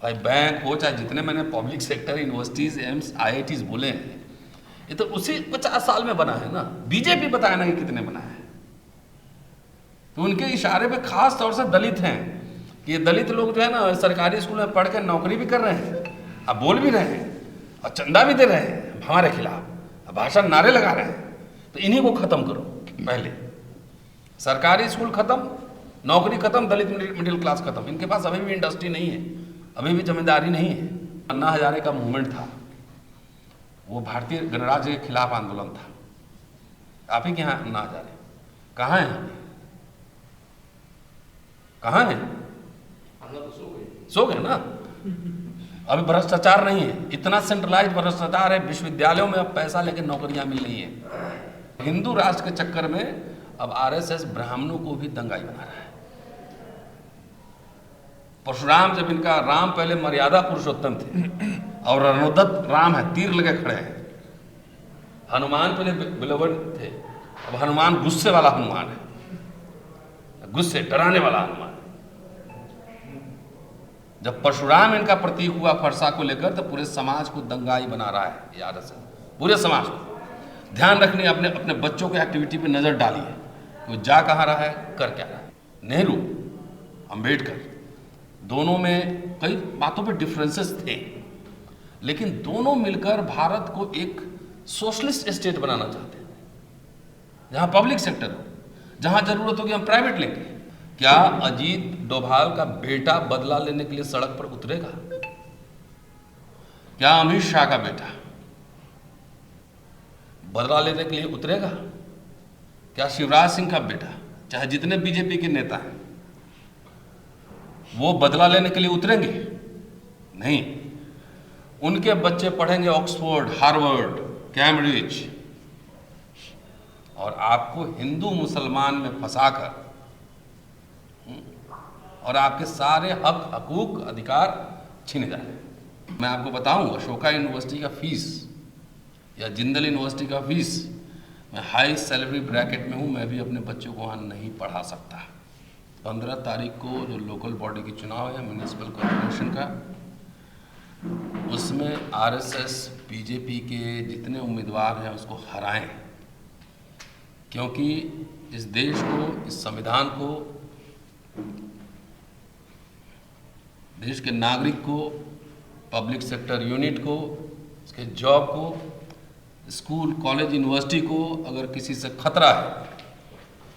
भाई बैंक हो चाहे जितने मैंने public sector universities AIIMS IITs बोले हैं, ये तो उसी 50 साल में बना है ना। बीजेपी बताया ना कि कितने बनाया है। तो उनके इशारे पे खास तौर से दलित हैं कि ये दलित लोग जो है ना सरकारी स्कूल में पढ़ के नौकरी भी कर रहे हैं, अब बोल भी रहे हैं और चंदा भी दे रहे हैं हमारे खिलाफ, अब भाषण नारे लगा रहे हैं। तो इन्हीं को खत्म करो पहले। सरकारी स्कूल खत्म, नौकरी खत्म, दलित मिडिल क्लास खत्म। इनके पास अभी भी इंडस्ट्री नहीं है, अभी भी जमींदारी नहीं है। अन्ना हजारे का मूवमेंट था, वो भारतीय गणराज्य के खिलाफ आंदोलन था। आप ही के यहाँ अन्ना हजारे कहाँ हैं? कहाँ हैं? सो गए ना। अभी भ्रष्टाचार नहीं है, इतना सेंट्रलाइज भ्रष्टाचार है, विश्वविद्यालयों में अब पैसा लेके नौकरियां मिल रही हैं। हिंदू राष्ट्र के चक्कर में अब आरएसएस ब्राह्मणों को भी दंगाई बना रहा है। परशुराम जब इनका राम पहले मर्यादा पुरुषोत्तम थे और रणोदत्त राम है, तीर लगे खड़े हैं। हनुमान पहले बिलवन थे, अब हनुमान गुस्से वाला हनुमान है, गुस्से डराने वाला हनुमान। जब परशुराम इनका प्रतीक हुआ फरसा को लेकर, तो पूरे समाज को दंगाई बना रहा है यार से, पूरे समाज को। ध्यान रखने अपने अपने बच्चों के एक्टिविटी पे नजर डालिए, वो जा कहाँ रहा है, कर क्या रहा है। नेहरू, अंबेडकर, दोनों में कई बातों पे डिफरेंसेस थे, लेकिन दोनों मिलकर भारत को एक सोशलिस्ट स्टेट बनाना चाहते हैं, जहां पब्लिक सेक्टर हो, जहां जरूरत होगी हम प्राइवेट लेंगे। क्या अजीत डोभाल का बेटा बदला लेने के लिए सड़क पर उतरेगा? क्या अमित शाह का बेटा बदला लेने के लिए उतरेगा? क्या शिवराज सिंह का बेटा, चाहे जितने बीजेपी के नेता हैं, वो बदला लेने के लिए उतरेंगे? नहीं। उनके बच्चे पढ़ेंगे ऑक्सफोर्ड, हार्वर्ड, कैम्ब्रिज, और आपको हिंदू मुसलमान में फंसाकर और आपके सारे हक हकूक अधिकार छीने जा रहे हैं। मैं आपको बताऊं, अशोका यूनिवर्सिटी का फीस या जिंदल यूनिवर्सिटी का फीस, मैं हाई सैलरी ब्रैकेट में हूं, मैं भी अपने बच्चों को वहां नहीं पढ़ा सकता। 15 तारीख को जो लोकल बॉडी की चुनाव है म्यूनिसिपल कॉर्पोरेशन का, उसमें आरएसएस बीजेपी के जितने उम्मीदवार हैं उसको हराएं, क्योंकि इस देश को, इस संविधान को, देश के नागरिक को, पब्लिक सेक्टर यूनिट को, उसके जॉब को, स्कूल कॉलेज यूनिवर्सिटी को अगर किसी से खतरा है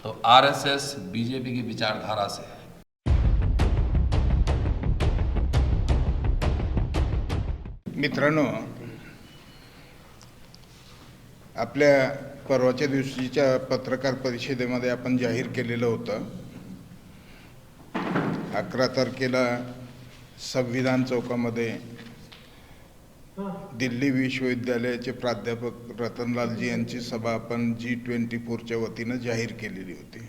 तो आरएसएस बीजेपी की विचारधारा से है। मित्रांनो, आपल्या परवाच्या दिवशीच्या पत्रकार परिषदेमध्ये आपण जाहीर केलेलं होतं, 11 तारखेला संविधान चौकामध्ये दिल्ली विश्वविद्यालयाचे प्राध्यापक रतनलालजी यांची सभा आपण G24च्या वतीनं जाहीर केलेली होती।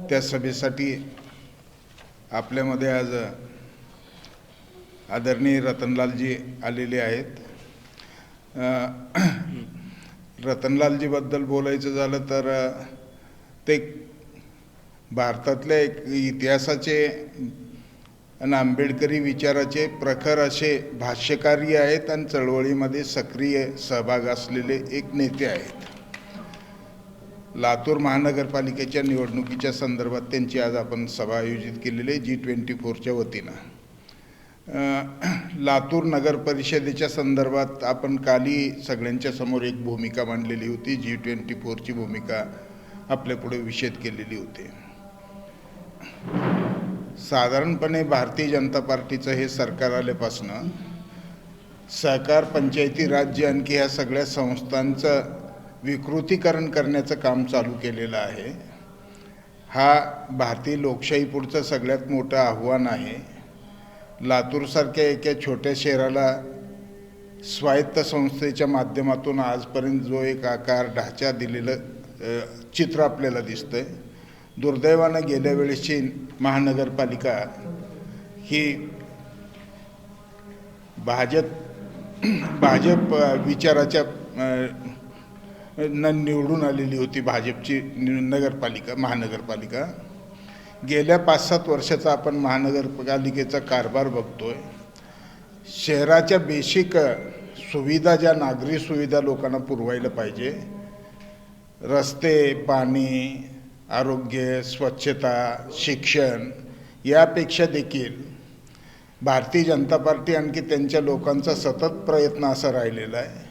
त्या सभेसाठी आपल्यामध्ये आज आदरणीय रतनलालजी आलेले आहेत। रतनलालजी बद्दल बोलायचं झालं तर ते भारतातल्या एक इतिहासाचे आणि आंबेडकरी विचाराचे प्रखर असे भाष्यकारी आहेत आणि चळवळीमध्ये सक्रिय सहभाग असलेले एक नेते आहेत। लातूर महानगरपालिकेच्या निवडणुकीच्या संदर्भात त्यांची आज आपण सभा आयोजित केलेली आहे G24च्या वतीनं। लातूर नगर परिषदेच्या संदर्भात आपण काली सगळ्यांच्या समोर एक भूमिका मांडलेली होती, G24ची भूमिका आपल्या पुढे विशद केलेली होती। साधारणपणे भारतीय जनता पार्टीचं हे सरकार आल्यापासून सहकार, पंचायती राज्य आणखी ह्या सगळ्या संस्थांचं विकृतीकरण करण्याचं काम चालू केलेलं आहे। हा भारतीय लोकशाही पुढचं सगळ्यात मोठं आव्हान आहे। लातूरसारख्या एका छोट्या शहराला स्वायत्त संस्थेच्या माध्यमातून आजपर्यंत जो एक आकार ढाचा दिलेलं चित्र आपल्याला दिसतंय, दुर्दैवानं गेल्या वेळेची महानगरपालिका ही भाजप विचाराच्या निवडून आलेली होती। भाजपची नगरपालिका, महानगरपालिका गेल्या 5-7 वर्षाचा आपण महानगरपालिकेचा कारभार बघतोय। शहराच्या बेसिक सुविधा, ज्या नागरी सुविधा लोकांना पुरवायला पाहिजे, रस्ते, पाणी, आरोग्य, स्वच्छता, शिक्षण, यापेक्षा देखील भारतीय जनता पार्टी आणखी त्यांच्या लोकांचा सतत प्रयत्न असा राहिलेला आहे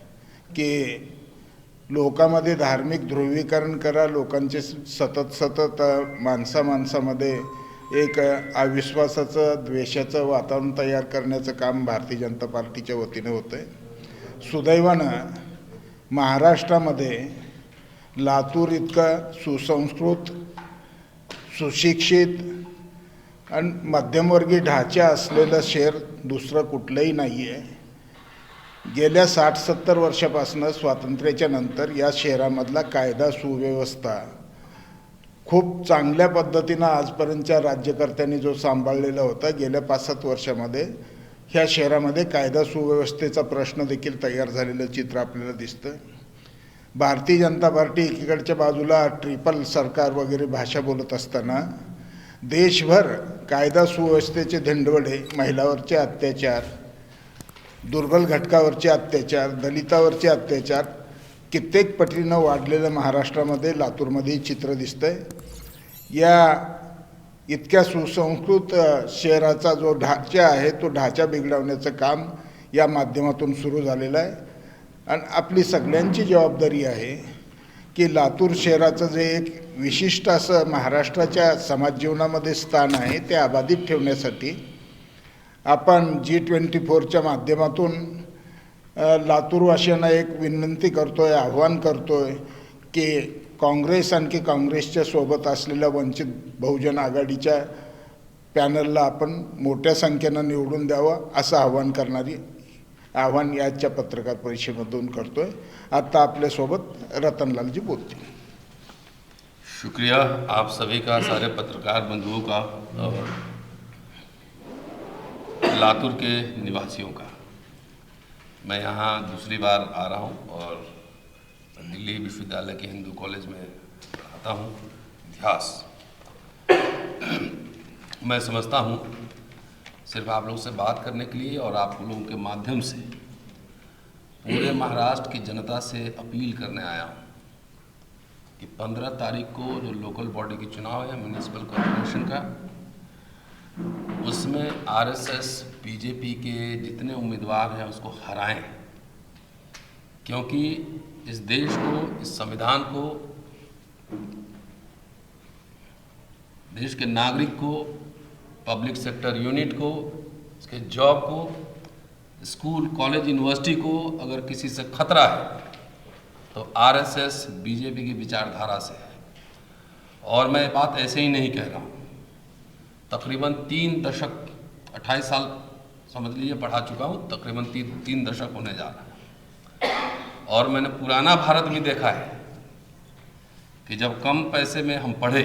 की लोकांमध्ये धार्मिक ध्रुवीकरण करा, लोकांचे सतत माणसामध्ये एक अविश्वासाचं, द्वेषाचं वातावरण तयार करण्याचं काम भारतीय जनता पार्टीच्या वतीने होतं आहे। सुदैवानं महाराष्ट्रामध्ये लातूर इतकं सुसंस्कृत, सुशिक्षित आणि मध्यमवर्गीय ढाचा असलेलं शहर दुसरं कुठलंही नाही आहे। गेल्या 60-70 वर्षापासून स्वातंत्र्याच्या नंतर या शहरामधला कायदा सुव्यवस्था खूप चांगल्या पद्धतीनं आजपर्यंतच्या राज्यकर्त्यांनी जो सांभाळलेला होता, गेल्या 5-7 वर्षामध्ये ह्या शहरामध्ये कायदा सुव्यवस्थेचा प्रश्न देखील तयार झालेलं चित्र आपल्याला दिसतं। भारतीय जनता पार्टी एकीकडच्या बाजूला ट्रिपल सरकार वगैरे भाषा बोलत असताना देशभर कायदा सुव्यवस्थेचे धिंडवडे, महिलांवरचे अत्याचार, दुर्बल घटकावरचे अत्याचार, दलितावरचे अत्याचार कित्येक पटीनं वाढलेलं महाराष्ट्रामध्ये, लातूरमध्ये चित्र दिसतंय। या इतक्या सुसंस्कृत शहराचा जो ढाचा आहे, तो ढाचा बिघडवण्याचं काम या माध्यमातून सुरू झालेलं आहे आणि आपली सगळ्यांची जबाबदारी आहे की लातूर शहराचं जे एक विशिष्ट असं महाराष्ट्राच्या समाज जीवनामध्ये स्थान आहे, ते अबाधित ठेवण्यासाठी आपण G24च्या माध्यमातून लातूरवासियांना एक विनंती करतोय, आव्हान करतोय की काँग्रेस आणखी काँग्रेसच्या सोबत असलेल्या वंचित बहुजन आघाडीच्या पॅनलला आपण मोठ्या संख्येनं निवडून द्यावं, असं आव्हान याच्या पत्रकार परिषदेमधून करतोय। आता आपल्यासोबत रतनलालजी बोलतील। शुक्रिया आप सभी का, सारे पत्रकार बंधुओं का और लातूर के निवासियों का। मैं यहाँ दूसरी बार आ रहा हूँ और दिल्ली विश्वविद्यालय के हिंदू कॉलेज में पढ़ाता हूँ इतिहास। मैं समझता हूँ सिर्फ आप लोगों से बात करने के लिए और आप लोगों के माध्यम से पूरे महाराष्ट्र की जनता से अपील करने आया हूँ कि 15 तारीख को जो लोकल बॉडी की चुनाव है, म्यूनिसिपल कॉर्पोरेशन का, उसमें आरएसएस, बीजेपी के जितने उम्मीदवार हैं उसको हराएं, क्योंकि इस देश को, इस संविधान को, देश के नागरिक को, पब्लिक सेक्टर यूनिट को, इसके जॉब को, स्कूल, कॉलेज, यूनिवर्सिटी को अगर किसी से खतरा है तो आरएसएस, बीजेपी की विचारधारा से है। और मैं बात ऐसे ही नहीं कह रहा हूँ, तकरीबन 3 दशक, 28 साल समझ लीजिए पढ़ा चुका हूँ, तकरीबन 3 दशक होने जा रहा है। और मैंने पुराना भारत भी देखा है कि जब कम पैसे में हम पढ़े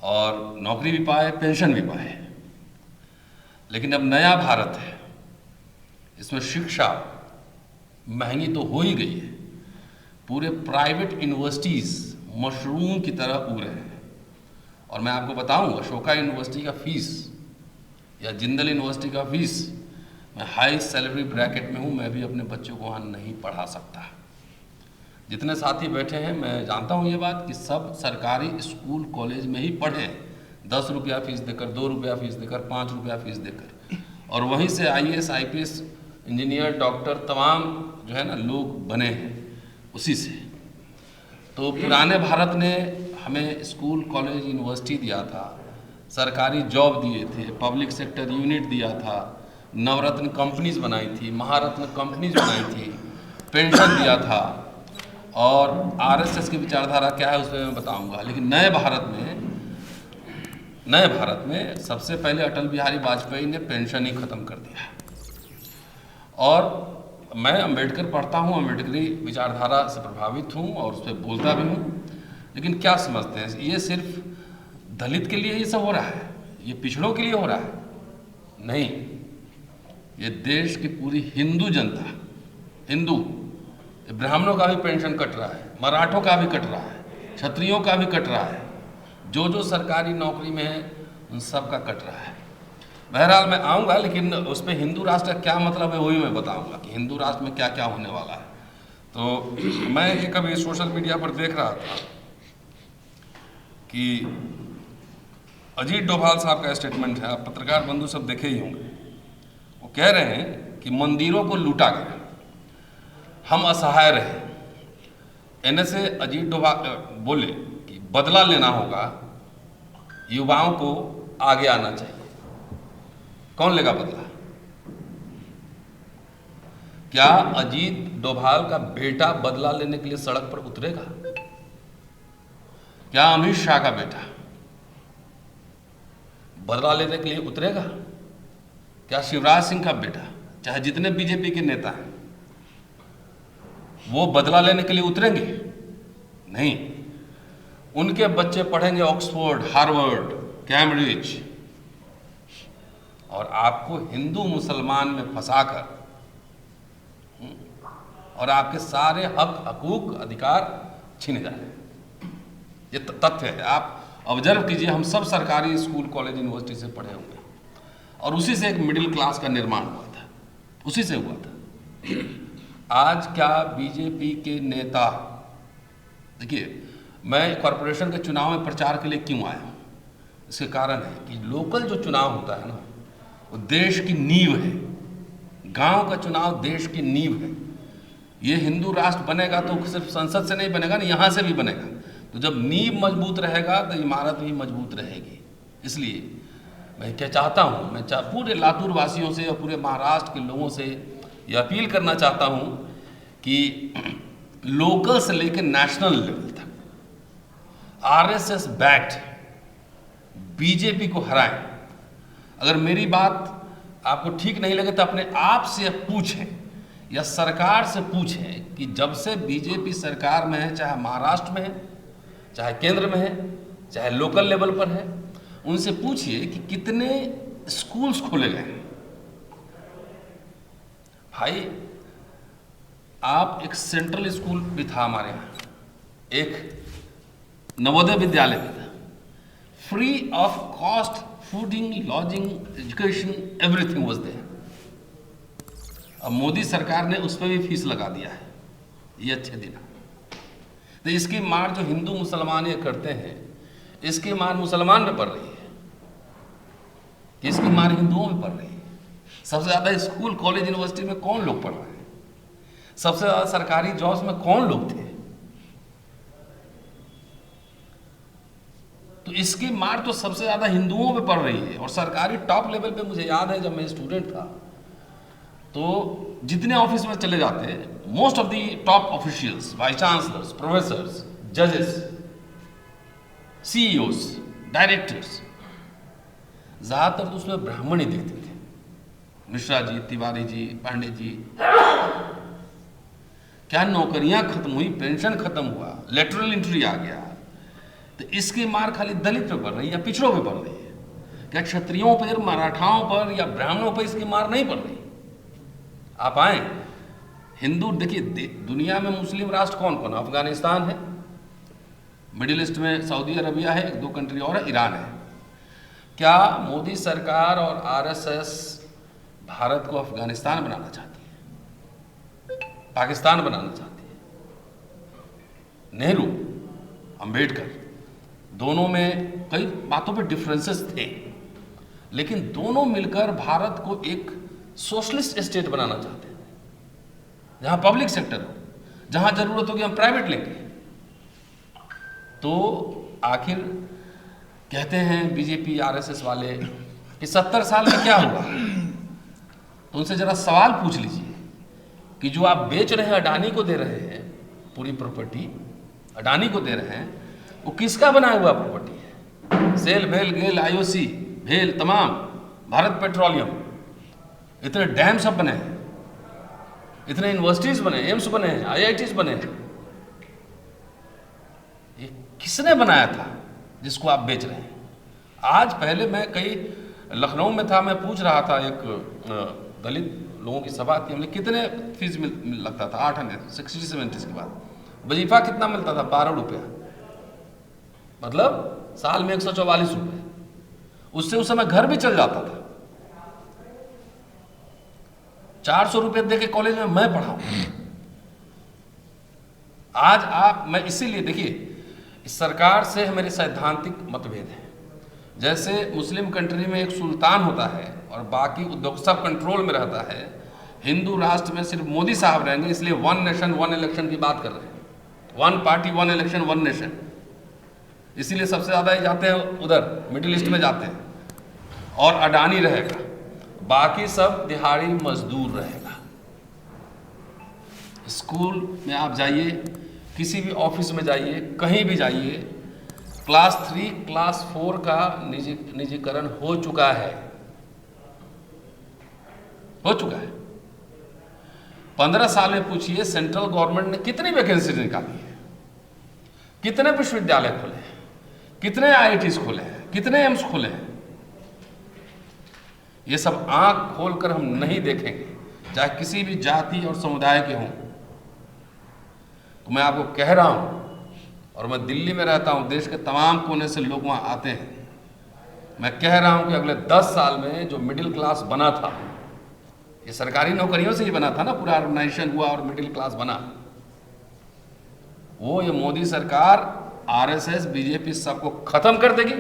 और नौकरी भी पाए, पेंशन भी पाए। लेकिन अब नया भारत है, इसमें शिक्षा महंगी तो हो ही गई है, पूरे प्राइवेट यूनिवर्सिटीज़ मशरूम की तरह उग रहे हैं। और मैं आपको बताऊं, अशोका यूनिवर्सिटी का फीस या जिंदल यूनिवर्सिटी का फीस, मैं हाई सैलरी ब्रैकेट में हूं, मैं भी अपने बच्चों को वहाँ नहीं पढ़ा सकता। जितने साथी बैठे हैं, मैं जानता हूं ये बात कि सब सरकारी स्कूल कॉलेज में ही पढ़ें, 10 रुपया फीस देकर, 2 रुपया फीस देकर, 5 रुपया फीस देकर, और वहीं से IAS, IPS, इंजीनियर, डॉक्टर, तमाम जो है ना लोग बने हैं उसी से। तो पुराने भारत ने हमें स्कूल, कॉलेज, यूनिवर्सिटी दिया था, सरकारी जॉब दिए थे, पब्लिक सेक्टर यूनिट दिया था, नवरत्न कंपनीज बनाई थी, महारत्न कंपनीज बनाई थी, पेंशन दिया था। और आरएसएस की विचारधारा क्या है उसमें मैं बताऊंगा। लेकिन नए भारत में सबसे पहले अटल बिहारी वाजपेयी ने पेंशन ही ख़त्म कर दिया। और मैं अम्बेडकर पढ़ता हूँ, अम्बेडकरी विचारधारा से प्रभावित हूँ और उस पर बोलता भी हूँ। लेकिन क्या समझते हैं, ये सिर्फ दलित के लिए ये सब हो रहा है, ये पिछड़ों के लिए हो रहा है? नहीं, ये देश की पूरी हिंदू जनता, हिंदू, ब्राह्मणों का भी पेंशन कट रहा है, मराठों का भी कट रहा है, क्षत्रियों का भी कट रहा है, जो सरकारी नौकरी में है उन सब का कट रहा है। बहरहाल मैं आऊँगा, लेकिन उस पर हिंदू राष्ट्र का क्या मतलब है वही मैं बताऊँगा कि हिंदू राष्ट्र में क्या क्या होने वाला है। तो मैं एक अभी सोशल मीडिया पर देख रहा था कि अजीत डोभाल साहब का स्टेटमेंट है, आप पत्रकार बंधु सब देखे ही होंगे। वो कह रहे हैं कि मंदिरों को लूटा गया, हम असहाय रहे। इन्हें से अजीत डोभाल बोले कि बदला लेना होगा, युवाओं को आगे आना चाहिए। कौन लेगा बदला? क्या अजीत डोभाल का बेटा बदला लेने के लिए सड़क पर उतरेगा? क्या अमित शाह का बेटा बदला लेने के लिए उतरेगा? क्या शिवराज सिंह का बेटा, चाहे जितने बीजेपी के नेता हैं, वो बदला लेने के लिए उतरेंगे? नहीं। उनके बच्चे पढ़ेंगे ऑक्सफोर्ड, हार्वर्ड, कैम्ब्रिज, और आपको हिंदू मुसलमान में फंसाकर और आपके सारे हक हकूक अधिकार छीने जा रहे हैं। ये तथ्य है, आप ऑब्जर्व कीजिए। हम सब सरकारी स्कूल, कॉलेज, यूनिवर्सिटी से पढ़े होंगे और उसी से एक मिडिल क्लास का निर्माण हुआ था, उसी से हुआ था। आज क्या बीजेपी के नेता, देखिए मैं कॉरपोरेशन के चुनाव में प्रचार के लिए क्यों आया हूँ, इसके कारण है कि लोकल जो चुनाव होता है ना, वो देश की नींव है। गांव का चुनाव देश की नींव है। ये हिंदू राष्ट्र बनेगा तो सिर्फ संसद से नहीं बनेगा ना, यहाँ से भी बनेगा। तो जब नींव मजबूत रहेगा तो इमारत भी मजबूत रहेगी। इसलिए मैं क्या चाहता हूँ, मैं पूरे लातूर वासियों से और पूरे महाराष्ट्र के लोगों से ये अपील करना चाहता हूँ कि लोकल से लेकर नेशनल लेवल तक आरएसएस बैक्ड बीजेपी को हराएं। अगर मेरी बात आपको ठीक नहीं लगे तो अपने आप से पूछें या सरकार से पूछें कि जब से बीजेपी सरकार में है, चाहे महाराष्ट्र में है, चाहे केंद्र में है, चाहे लोकल लेवल पर है, उनसे पूछिए कि कितने स्कूल्स खोले गए हैं। भाई आप, एक सेंट्रल स्कूल भी था हमारे यहाँ, एक नवोदय विद्यालय भी था, free of cost, fooding, lodging, education, everything was there. अब मोदी सरकार ने उस पर भी फीस लगा दिया है। ये अच्छे दिन। तो इसकी मार जो हिंदू मुसलमान ये करते हैं, इसकी मार मुसलमान में पड़ रही है, इसकी मार हिंदुओं में पड़ रही है। सबसे ज़्यादा स्कूल, कॉलेज, यूनिवर्सिटी में कौन लोग पढ़ रहे हैं? सबसे ज़्यादा सरकारी जॉब्स में कौन लोग थे? तो इसकी मार तो सबसे ज़्यादा हिंदुओं पे पड़ रही है। और सरकारी टॉप लेवल पे मुझे याद है, जब मैं स्टूडेंट था तो जितने ऑफिस में चले जाते, most of the top officials, vice chancellors, professors, जजेस, सीईओज, डायरेक्टर्स, ज़्यादातर तो उसमें ब्राह्मण ही दिखते थे। मिश्रा जी, तिवारी जी, पांडे जी। क्या नौकरियां खत्म हुई, पेंशन खत्म हुआ, लेटरल एंट्री आ गया। तो इसकी मार खाली दलित पे पड़ रही है या पिछड़ों पे पड़ रही है? क्या क्षत्रियों पर, मराठाओं पर या ब्राह्मणों पर इसकी मार नहीं पड़ रही? आप आए हिंदू, देखिए दुनिया में मुस्लिम राष्ट्र कौन कौन है? अफगानिस्तान है, मिडिल ईस्ट में सऊदी अरबिया है, एक दो कंट्री और है, ईरान है। क्या मोदी सरकार और आरएसएस भारत को अफगानिस्तान बनाना चाहती है, पाकिस्तान बनाना चाहती है? नेहरू, अंबेडकर, दोनों में कई बातों पर डिफरेंसेस थे, लेकिन दोनों मिलकर भारत को एक सोशलिस्ट स्टेट बनाना चाहते हैं, जहां पब्लिक सेक्टर हो, जहां जरूरत होगी हम प्राइवेट लेंगे। तो आखिर कहते हैं बीजेपी आरएसएस वाले कि 70 साल में क्या हुआ? तो उनसे जरा सवाल पूछ लीजिए कि जो आप बेच रहे हैं, अडानी को दे रहे हैं, पूरी प्रॉपर्टी अडानी को दे रहे हैं, वो किसका बनाया हुआ प्रॉपर्टी है? सेल, भेल, गेल, आईओसी, भेल, तमाम, भारत पेट्रोलियम, इतने डैम सब बने हैं, इतने यूनिवर्सिटीज बने, एम्स बने हैं, आईआईटीज बने हैं। ये किसने बनाया था जिसको आप बेच रहे हैं? आज पहले मैं कई लखनऊ में था, मैं पूछ रहा था, एक दलित लोगों की सभा थी, हमने कितने फीस लगता था? 8 आने 60-70 के बाद वजीफा कितना मिलता था? 12 रुपया, मतलब साल में 144 रुपये। उससे उस समय घर भी चल जाता था। 400 रुपये दे के कॉलेज में मैं पढ़ाऊँ। मैं इसीलिए देखिए, इस सरकार से मेरे सैद्धांतिक मतभेद हैं। जैसे मुस्लिम कंट्री में एक सुल्तान होता है और बाकी उद्योग सब कंट्रोल में रहता है, हिंदू राष्ट्र में सिर्फ मोदी साहब रहेंगे, इसलिए 1 नेशन 1 इलेक्शन की बात कर रहे हैं। 1 पार्टी 1 इलेक्शन 1 नेशन, इसीलिए सबसे ज़्यादा ही जाते हैं उधर मिडिल ईस्ट में जाते हैं। और अडानी रहेगा, बाकी सब दिहाड़ी मजदूर रहेगा। स्कूल में आप जाइए, किसी भी ऑफिस में जाइए, कहीं भी जाइए, क्लास 3 क्लास 4 का निजीकरण हो चुका है, हो चुका है। 15 साल में पूछिए सेंट्रल गवर्नमेंट ने कितनी वैकेंसी निकाली है, कितने विश्वविद्यालय खोले हैं, कितने आईआईटीज खोले हैं, कितने एम्स खोले हैं। ये सब आंख खोलकर हम नहीं देखेंगे, चाहे किसी भी जाति और समुदाय के हों। तो मैं आपको कह रहा हूं, और मैं दिल्ली में रहता हूं, देश के तमाम कोने से लोग वहां आते हैं। मैं कह रहा हूं कि अगले 10 साल में जो मिडिल क्लास बना था, ये सरकारी नौकरियों से ही बना था ना, पूरा ऑर्गेनाइजेशन हुआ और मिडिल क्लास बना, वो ये मोदी सरकार, आरएसएस, बीजेपी सबको खत्म कर देगी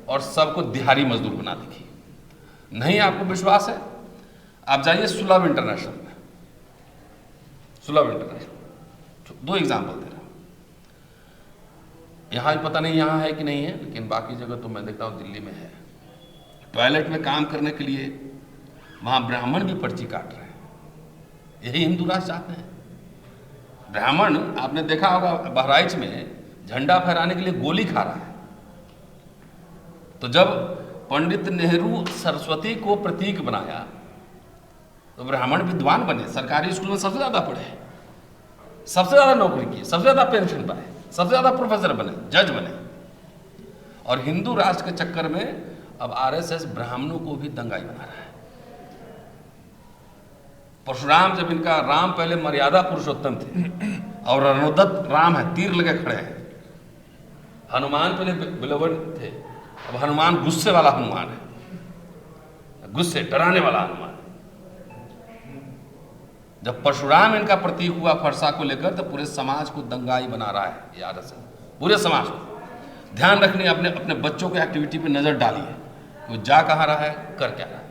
और सबको दिहाड़ी मजदूर बना देगी। नहीं आपको विश्वास है, आप जाइए सुलभ इंटरनेशनल में, सुलभ इंटरनेशनल, 2 एग्जाम्पल दे रहा हूं। यहाँ पता नहीं यहाँ है कि नहीं है, लेकिन बाकी जगह तो मैं देखता हूँ दिल्ली में है। टॉयलेट में काम करने के लिए वहाँ ब्राह्मण भी पर्ची काट रहे हैं। यही हिंदू राष्ट्र चाहते हैं। ब्राह्मण, आपने देखा होगा बहराइच में झंडा फहराने के लिए गोली खा रहा है। तो जब पंडित नेहरू सरस्वती को प्रतीक बनाया तो ब्राह्मण विद्वान बने, सरकारी स्कूल में सबसे ज़्यादा पढ़े, सबसे ज़्यादा नौकरी की, सबसे ज़्यादा पेंशन पाए, सबसे ज़्यादा प्रोफेसर बने, जज बने। और हिंदू राष्ट्र के चक्कर में अब आरएसएस ब्राह्मणों को भी दंगाई बना रहा है। परशुराम, जब इनका राम पहले मर्यादा पुरुषोत्तम थे और रणोदत्त राम है, तीर लगे खड़े हैं। हनुमान पहले बिलोवन थे, अब हनुमान गुस्से वाला हनुमान है, गुस्से डराने वाला हनुमान। जब परशुराम इनका प्रतीक हुआ फरसा को लेकर, तो पूरे समाज को दंगाई बना रहा है ये आरएसएस, पूरे समाज को। ध्यान रखनी, अपने अपने बच्चों के एक्टिविटी पे नजर डालिए, वो जा कहाँ रहा है, कर क्या रहा है।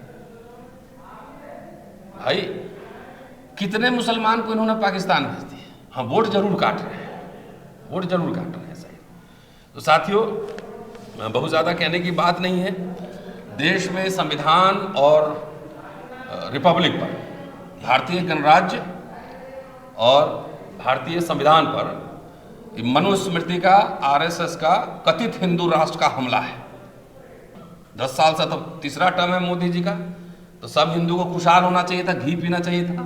भाई कितने मुसलमान को इन्होंने पाकिस्तान भेज दिए। हाँ, वोट जरूर काट रहे हैं, वोट जरूर काट रहे हैं, सही। तो साथियों, बहुत ज़्यादा कहने की बात नहीं है। देश में संविधान और रिपब्लिक पर, भारतीय गणराज्य और भारतीय संविधान पर मनुस्मृति का, आरएसएस का कथित हिंदू राष्ट्र का हमला है। 10 साल से, तब तीसरा टर्म है मोदी जी का, तो सब हिंदू को खुशहाल होना चाहिए था, घी पीना चाहिए था,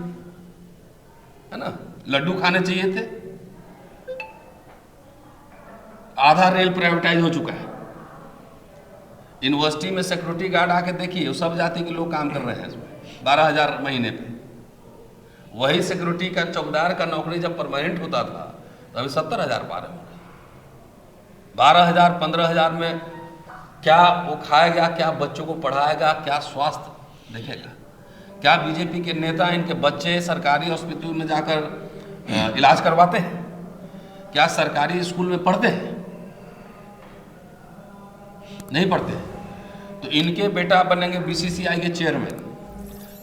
है ना, लड्डू खाने चाहिए थे। आधा रेल प्राइवेटाइज हो चुका है। यूनिवर्सिटी में सिक्योरिटी गार्ड आके देखिए, वो सब जाति के लोग काम कर रहे हैं इसमें, 12,000 महीने पे। वही सिक्योरिटी का चौकीदार का नौकरी जब परमानेंट होता था तो अभी 70,000 पा रहे होंगे। 12,000 15,000 में क्या वो खाएगा, क्या बच्चों को पढ़ाएगा, क्या स्वास्थ्य देखेगा? क्या बीजेपी के नेता इनके बच्चे सरकारी हॉस्पिटल में जाकर इलाज करवाते हैं? क्या सरकारी स्कूल में पढ़ते हैं? नहीं पढ़ते। तो इनके बेटा बनेंगे बीसीसीआई के चेयरमैन,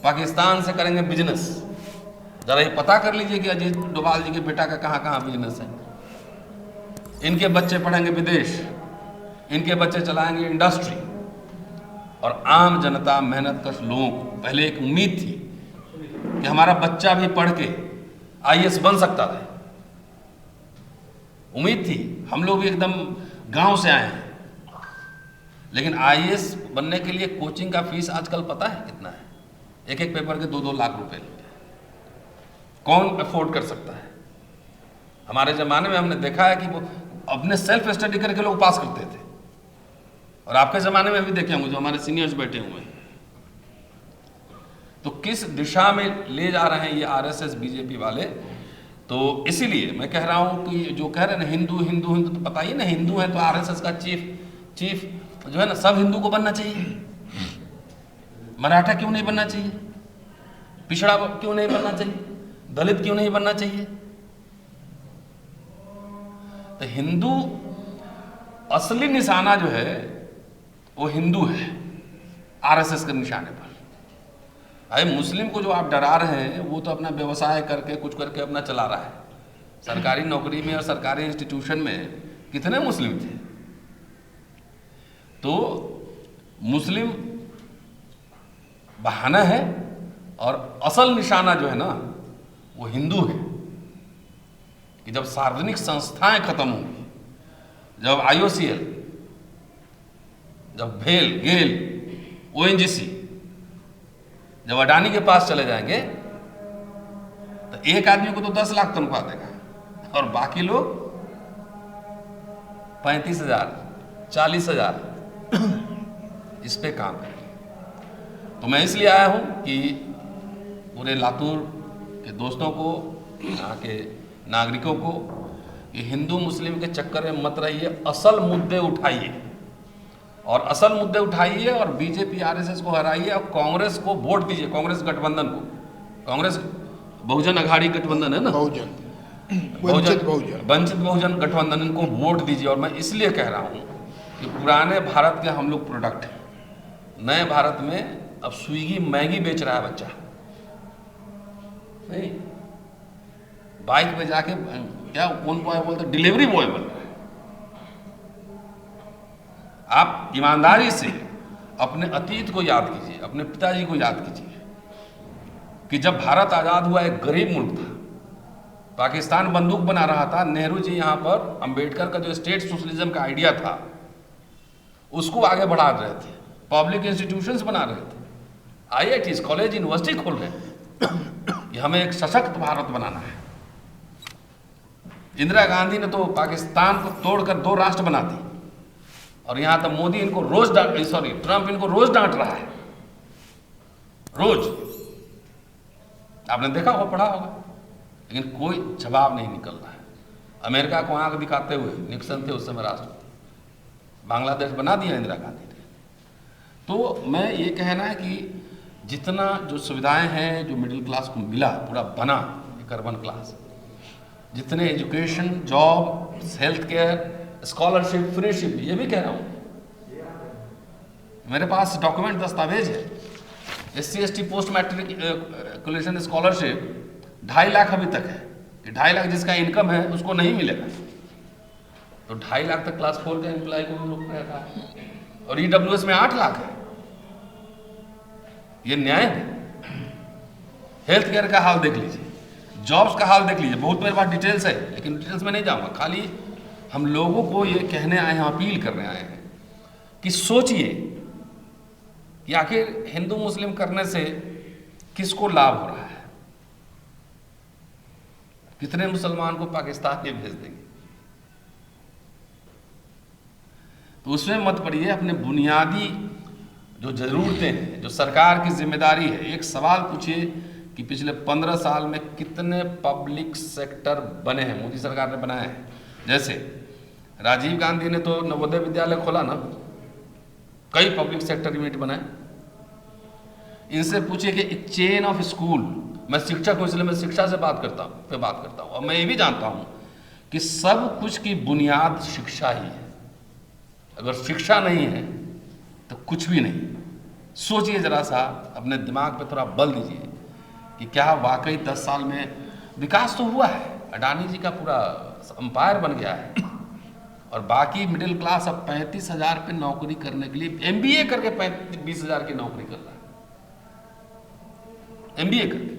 पाकिस्तान से करेंगे बिजनेस। जरा ये पता कर लीजिए कि अजीत डोभाल जी के बेटा का कहाँ कहाँ बिजनेस है। इनके बच्चे पढ़ेंगे विदेश, इनके बच्चे चलाएंगे इंडस्ट्री। और आम जनता, मेहनतकश लोगों को पहले एक उम्मीद थी कि हमारा बच्चा भी पढ़ के आईएएस बन सकता था, उम्मीद थी। हम लोग भी एकदम गांव से आए हैं, लेकिन आईएएस बनने के लिए कोचिंग का फीस आजकल पता है कितना है? एक एक पेपर के 2-2 लाख रुपए। कौन अफोर्ड कर सकता है? हमारे ज़माने में हमने देखा है कि वो अपने सेल्फ स्टडी करके लोग पास करते थे, और आपके ज़माने में भी देखे होंगे जो हमारे सीनियर्स बैठे हुए हैं। तो किस दिशा में ले जा रहे हैं ये आरएसएस बीजेपी वाले? तो इसीलिए मैं कह रहा हूं कि जो कह रहे हैं ना हिंदू हिंदू हिंदू, तो बताइए ना, हिंदू है तो आरएसएस का चीफ जो है ना, सब हिंदू को बनना चाहिए। मराठा क्यों नहीं बनना चाहिए? पिछड़ा क्यों नहीं बनना चाहिए, दलित क्यों नहीं बनना चाहिए? तो हिंदू असली निशाना जो है वो हिंदू है, आरएसएस के निशाने पर। अरे मुस्लिम को जो आप डरा रहे हैं वो तो अपना व्यवसाय करके कुछ करके अपना चला रहा है। सरकारी नौकरी में और सरकारी इंस्टीट्यूशन में कितने मुस्लिम थे? तो मुस्लिम बहाना है और असल निशाना जो है ना वो हिंदू है। कि जब सार्वजनिक संस्थाएं खत्म होंगी, जब IOCL, जब भेल, गेल, ONGC जब अडानी के पास चले जाएंगे तो एक आदमी को तो 10 लाख तनख्वाह देगा और बाकी लोग 35,000, 40,000 इस पे काम है। तो मैं इसलिए आया हूं कि पूरे लातूर के दोस्तों को, यहाँ के नागरिकों को, कि हिंदू मुस्लिम के चक्कर में मत रहिए, असल मुद्दे उठाइए और असल मुद्दे उठाइए और बीजेपी आरएसएस को हराइए और कांग्रेस को वोट दीजिए, कांग्रेस गठबंधन को। कांग्रेस बहुजन अघाड़ी गठबंधन है ना, वंचित बहुजन गठबंधन, इनको वोट दीजिए। और मैं इसलिए कह रहा हूं कि पुराने भारत के हम लोग प्रोडक्ट हैं, नए भारत में अब स्विगी मैगी बेच रहा है बच्चा, नहीं बाइक पे जाके क्या कौन बॉय बोलते, डिलीवरी बॉय बन रहा है। आप ईमानदारी से अपने अतीत को याद कीजिए, अपने पिताजी को याद कीजिए कि जब भारत आजाद हुआ एक गरीब मुल्क था, पाकिस्तान बंदूक बना रहा था, नेहरू जी यहाँ पर अंबेडकर का जो स्टेट सोशलिज्म का आइडिया था उसको आगे बढ़ा रहे थे, पब्लिक इंस्टीट्यूशंस बना रहे थे, IITs, कॉलेज, यूनिवर्सिटी खोल रहे थे कि हमें एक सशक्त भारत बनाना है। इंदिरा गांधी ने तो पाकिस्तान को तोड़कर 2 राष्ट्र बना दी और यहां तक मोदी इनको रोज ट्रंप इनको रोज डांट रहा है, रोज। आपने देखा होगा, पढ़ा होगा, लेकिन कोई जवाब नहीं निकल रहा है। अमेरिका को आंख दिखाते हुए निक्सन थे उस समय राष्ट्रपति, बांग्लादेश बना दिया इंदिरा गांधी ने। तो मैं ये कहना है कि जितना जो सुविधाएं हैं, जो मिडिल क्लास को मिला, पूरा बना एक अर्बन क्लास, जितने education, job, health care, scholarship, freeship, ये भी कह रहा हूं, मेरे पास डॉक्यूमेंट, दस्तावेज है। SC ST post matriculation scholarship 2.5 lakh अभी तक है कि 2.5 लाख जिसका इनकम है उसको नहीं मिलेगा। तो 2.5 लाख तक क्लास 4 के एम्प्लॉय को भी रोक रहा था और EWS में 8 लाख है। ये न्याय है? हेल्थ केयर का हाल देख लीजिए, जॉब्स का हाल देख लीजिए। बहुत मेरे पास डिटेल्स है लेकिन डिटेल्स में नहीं जाऊंगा। खाली हम लोगों को ये कहने आए हैं, अपील करने आए हैं कि सोचिए कि आखिर हिंदू मुस्लिम करने से किसको लाभ हो रहा है। कितने मुसलमान को पाकिस्तान में भेज देंगे? तो उसमें मत पड़िए। अपने बुनियादी जो जरूरतें हैं, जो सरकार की जिम्मेदारी है, एक सवाल पूछिए कि पिछले 15 साल में कितने पब्लिक सेक्टर बने हैं, मोदी सरकार ने बनाए हैं। जैसे राजीव गांधी ने तो नवोदय विद्यालय खोला ना, कई पब्लिक सेक्टर यूनिट बनाए। इनसे पूछिए कि एक चेन ऑफ स्कूल, मैं शिक्षक हूं इसलिए मैं शिक्षा से बात करता हूं और मैं ये भी जानता हूं कि सब कुछ की बुनियाद शिक्षा ही है। अगर शिक्षा नहीं है तो कुछ भी नहीं। सोचिए जरा सा, अपने दिमाग पे थोड़ा बल दीजिए कि क्या वाकई 10 साल में विकास तो हुआ है। अडानी जी का पूरा अंपायर बन गया है और बाकी मिडिल क्लास अब 35,000 पे नौकरी करने के लिए MBA करके 20,000 की नौकरी कर रहा है, MBA करके।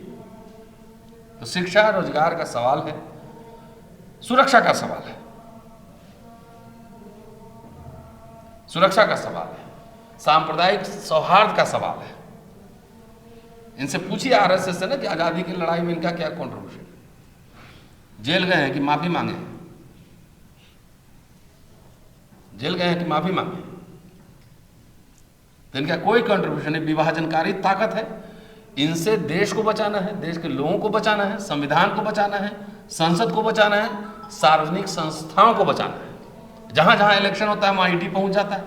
तो शिक्षा, रोजगार का सवाल है, सुरक्षा का सवाल है, सुरक्षा का सवाल है, सांप्रदायिक सौहार्द का सवाल है। इनसे पूछिए RSS से ना कि आजादी की लड़ाई में इनका क्या कंट्रीब्यूशन है। जेल गए हैं कि माफी मांगे, जेल गए हैं कि माफी मांगे, तो इनका कोई कंट्रीब्यूशन नहीं। विभाजनकारी ताकत है। इनसे देश को बचाना है, देश के लोगों को बचाना है, संविधान को बचाना है, संसद को बचाना है, सार्वजनिक संस्थाओं को बचाना है। जहां जहां इलेक्शन होता है वहां ED पहुंच जाता है।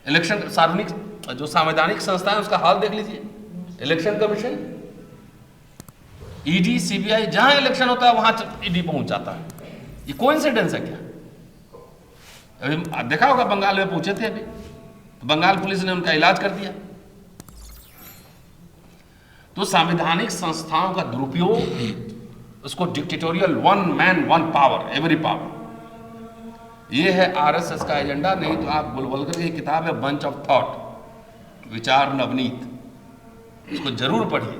इलेक्शन, सार्वजनिक जो संवैधानिक संस्था है उसका हाल देख लीजिए। इलेक्शन कमीशन, ईडी, सीबीआई, जहां इलेक्शन होता है वहां ईडी पहुंच जाता है। ये कोइंसिडेंस है क्या? अभी देखा होगा, बंगाल में पूछे थे अभी, तो बंगाल पुलिस ने उनका इलाज कर दिया। तो संवैधानिक संस्थाओं का दुरुपयोग, उसको dictatorial, one man one power, every power, ये है आरएसएस का एजेंडा। नहीं तो आप गोलवलकर की किताब है बंच ऑफ थॉट, विचार नवनीत, इसको जरूर पढ़िए।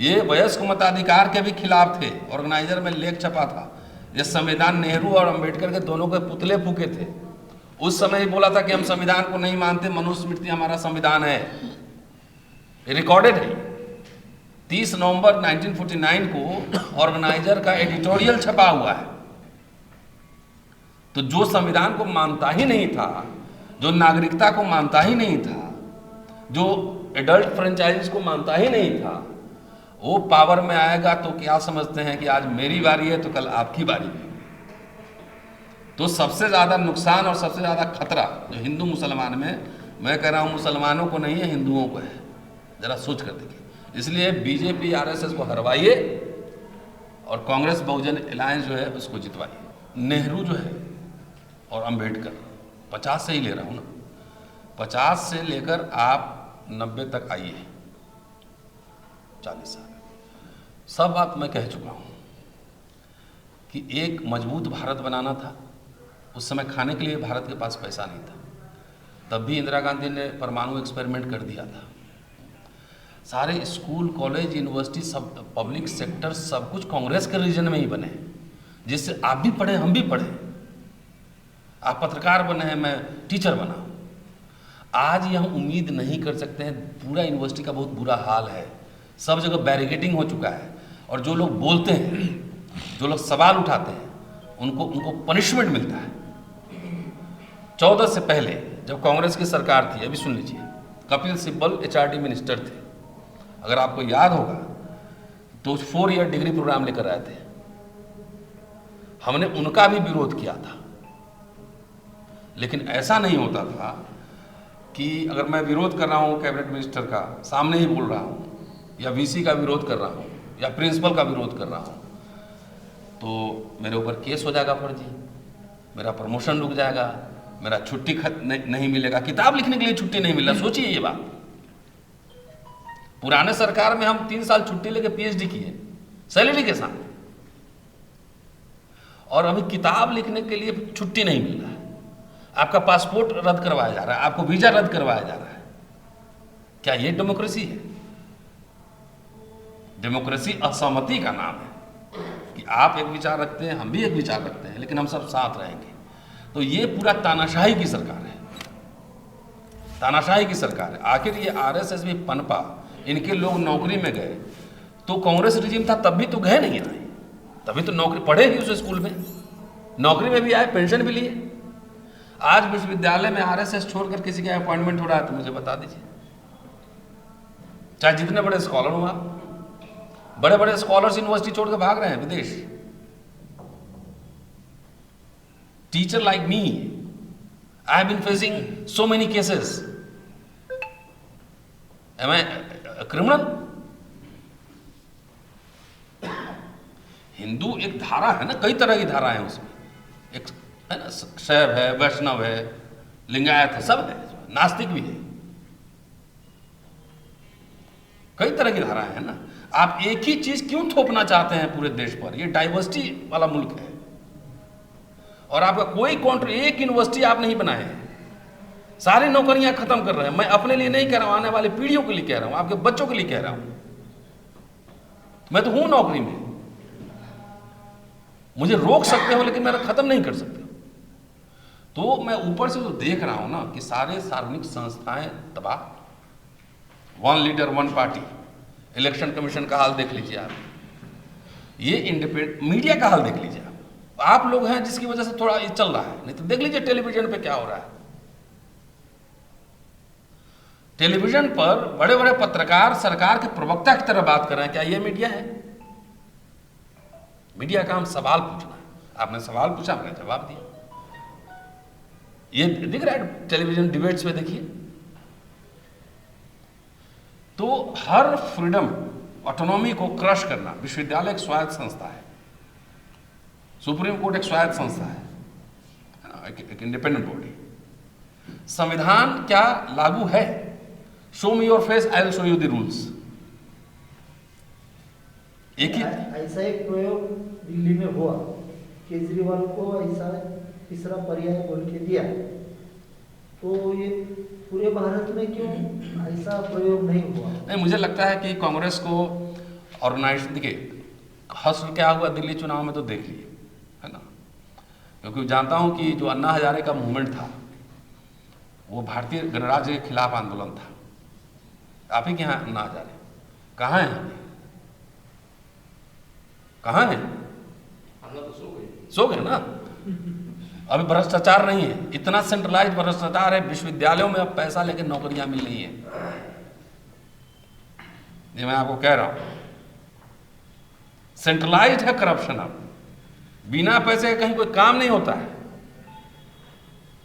ये वयस्क मताधिकार के भी खिलाफ थे। ऑर्गेनाइजर में लेख छपा था, ये संविधान नेहरू और अंबेडकर के दोनों के पुतले फूके थे। उस समय ही बोला था कि हम संविधान को नहीं मानते, मनुस्मृति हमारा संविधान है। ये रिकॉर्डेड है। 30 नवंबर 1949 को ऑर्गेनाइजर का एडिटोरियल छपा हुआ है। तो जो संविधान को मानता ही नहीं था, जो नागरिकता को मानता ही नहीं था, जो एडल्ट फ्रेंचाइज को मानता ही नहीं था, वो पावर में आएगा तो क्या समझते हैं कि आज मेरी बारी है तो कल आपकी बारी है। तो सबसे ज्यादा नुकसान और सबसे ज्यादा खतरा जो हिंदू मुसलमान में, मैं कह रहा हूं मुसलमानों को नहीं है, हिंदुओं को है। जरा सोच कर देखिए। इसलिए बीजेपी आरएसएस को हरवाइए और कांग्रेस बहुजन अलायंस जो है उसको जितवाइए। नेहरू जो है और अंबेडकर, 50 से ही ले रहा हूं ना, 50 से लेकर आप 90 तक आइए, 40 साल, सब बात मैं कह चुका हूं कि एक मजबूत भारत बनाना था। उस समय खाने के लिए भारत के पास पैसा नहीं था, तब भी इंदिरा गांधी ने परमाणु एक्सपेरिमेंट कर दिया था। सारे स्कूल, कॉलेज, यूनिवर्सिटी, सब पब्लिक सेक्टर, सब कुछ कांग्रेस के रीजन में ही बने, जिससे आप भी पढ़े, हम भी पढ़े। आप पत्रकार बने हैं, मैं टीचर बना। आज ये हम उम्मीद नहीं कर सकते हैं। पूरा यूनिवर्सिटी का बहुत बुरा हाल है, सब जगह बैरिकेडिंग हो चुका है। और जो लोग बोलते हैं, जो लोग सवाल उठाते हैं, उनको पनिशमेंट मिलता है। 14 से पहले जब कांग्रेस की सरकार थी, अभी सुन लीजिए, कपिल सिब्बल एचआरडी मिनिस्टर थे। अगर आपको याद होगा तो 4 ईयर डिग्री प्रोग्राम लेकर आए थे। हमने उनका भी विरोध किया था, लेकिन ऐसा नहीं होता था कि अगर मैं विरोध कर रहा हूं कैबिनेट मिनिस्टर का, सामने ही बोल रहा हूं, या वीसी का विरोध कर रहा हूं, या प्रिंसिपल का विरोध कर रहा हूं, तो मेरे ऊपर केस हो जाएगा फर्जी, मेरा प्रमोशन रुक जाएगा, मेरा छुट्टी नहीं मिलेगा। किताब लिखने के लिए छुट्टी नहीं मिल रहा, सोचिए ये बात। पुराने सरकार में हम 3 साल छुट्टी लेके पीएचडी किए सैलरी के साथ, और अभी किताब लिखने के लिए छुट्टी नहीं मिल रहा है। आपका पासपोर्ट रद्द करवाया जा रहा है, आपको वीजा रद्द करवाया जा रहा है। क्या ये डेमोक्रेसी है? डेमोक्रेसी असहमति का नाम है, कि आप एक विचार रखते हैं, हम भी एक विचार रखते हैं, लेकिन हम सब साथ रहेंगे। तो ये पूरा तानाशाही की सरकार है, तानाशाही की सरकार है। आखिर ये आरएसएस भी पनपा, इनके लोग नौकरी में गए, तो कांग्रेस रिजीम था तब भी तो गए नहीं आए, तभी तो नौकरी पढ़े ही उस स्कूल में, नौकरी में भी आए, पेंशन भी लिए। आज विश्वविद्यालय में आरएसएस छोड़कर किसी का अपॉइंटमेंट हो रहा है तो मुझे बता दीजिए, चाहे जितने बड़े स्कॉलर हो आप। बड़े बड़े स्कॉलर्स यूनिवर्सिटी छोड़कर भाग रहे हैं विदेश। Teacher like me, I have been facing so many cases. Am I criminal? Hindu एक धारा है ना, कई तरह की धारा है उसमें, एक है ना, शैव है, वैष्णव है, लिंगायत है, सब है, नास्तिक भी है, कई तरह की धाराएं है ना। आप एक ही चीज क्यों थोपना चाहते हैं पूरे देश पर? ये डाइवर्सिटी वाला मुल्क है, और आपका कोई एक यूनिवर्सिटी आप नहीं बनाए हैं, सारी नौकरियां खत्म कर रहे हैं। मैं अपने लिए नहीं कह रहा हूं, आने वाली पीढ़ियों के लिए कह रहा हूं, आपके बच्चों के लिए कह रहा हूं। मैं तो हूं नौकरी में, मुझे रोक सकते हो लेकिन मेरा खत्म नहीं कर सकते। तो मैं ऊपर से तो देख रहा हूं ना कि सारे सार्वजनिक संस्थाएं तबाह, 1 लीडर 1 पार्टी। इलेक्शन कमीशन का हाल देख लीजिए आप, ये इंडिपेंडेंट मीडिया का हाल देख लीजिए आप लोग हैं जिसकी वजह से थोड़ा ये चल रहा है, नहीं तो देख लीजिए टेलीविजन पे क्या हो रहा है। टेलीविजन पर बड़े बड़े पत्रकार सरकार के प्रवक्ता की तरह बात कर रहे हैं। क्या ये मीडिया है? मीडिया का हम सवाल पूछना है। आपने सवाल पूछा, मैंने जवाब दिया। ये दिख रहा है टेलीविजन डिबेट्स में, देखिए तो हर फ्रीडम, ऑटोनॉमी को क्रश करना। विश्वविद्यालय एक स्वायत्त संस्था है, सुप्रीम कोर्ट एक स्वायत्त संस्था है, एक इंडिपेंडेंट बॉडी। संविधान क्या लागू है? Show me your face, I will show you the rules. एक ही ऐसा एक प्रयोग दिल्ली में हुआ, केजरीवाल को ऐसा तीसरा पर्याय बोल के दिया, तो ये पूरे भारत में क्यों ऐसा प्रयोग नहीं हुआ? नहीं, मुझे लगता है कि कांग्रेस को ऑर्गेनाइज, देखिए हश्र क्या हुआ दिल्ली चुनाव में तो देख लिए, है ना। क्योंकि जानता हूं कि जो अन्ना हजारे का मूवमेंट था वो भारतीय गणराज्य के खिलाफ आंदोलन था। आप ही के यहाँ अन्ना हजारे कहाँ हैं? कहाँ हैं? सो गए ना। अभी भ्रष्टाचार नहीं है, इतना सेंट्रलाइज भ्रष्टाचार है, विश्वविद्यालयों में अब पैसा लेके नौकरियां मिल रही हैं। ये मैं आपको कह रहा हूं, सेंट्रलाइज्ड है करप्शन। अब बिना पैसे कहीं कोई काम नहीं होता है,